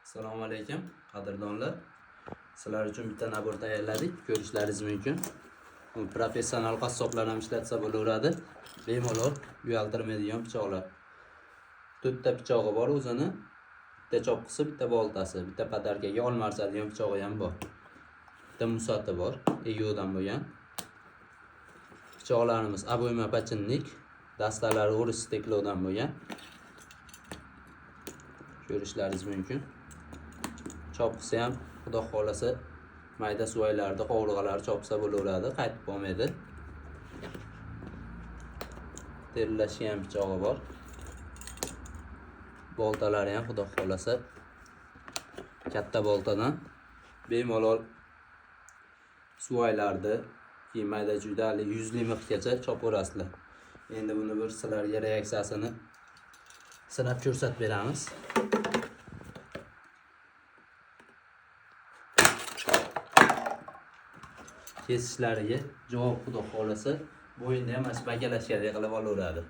Assalomu alaykum qadrdonlar. Sizlar uchun bitta nabor tayyorladik. Ko'rishlaringiz mumkin. Professional qassoblar ham ishlatsa bo'laveradi. Bemalol uyaltirmaydigan pichoqlar. To'rtta pichog'i bor o'zini. Bitta chopqisi, bitta boltasi, bitta patarkaga olma arsadigan pichog'i ham bor. Bitta musati bor, egodan bo'lgan. Pichoqlarimiz aboyma pachinnik, dastalari o'ris steklodan bo'lgan. Ko'rishlaringiz mumkin. Chopqisi ham xudo xolasa mayda suvaylarda qovurg'alar chopsa bo'laveradi, qaytib qolmaydi. Terlashgan pichog'i bor. Boltalari ham xudo xolasa katta boltadan bemalol suvaylarda mayda judali 100 mixgacha chopaverasizlar. Endi buni bir sizlarga reaksiyasini sinab ko'rsatib beramiz. Kesishlariga javob xudo xolasa bo'yinda ham bagalashga qilib olaveradi.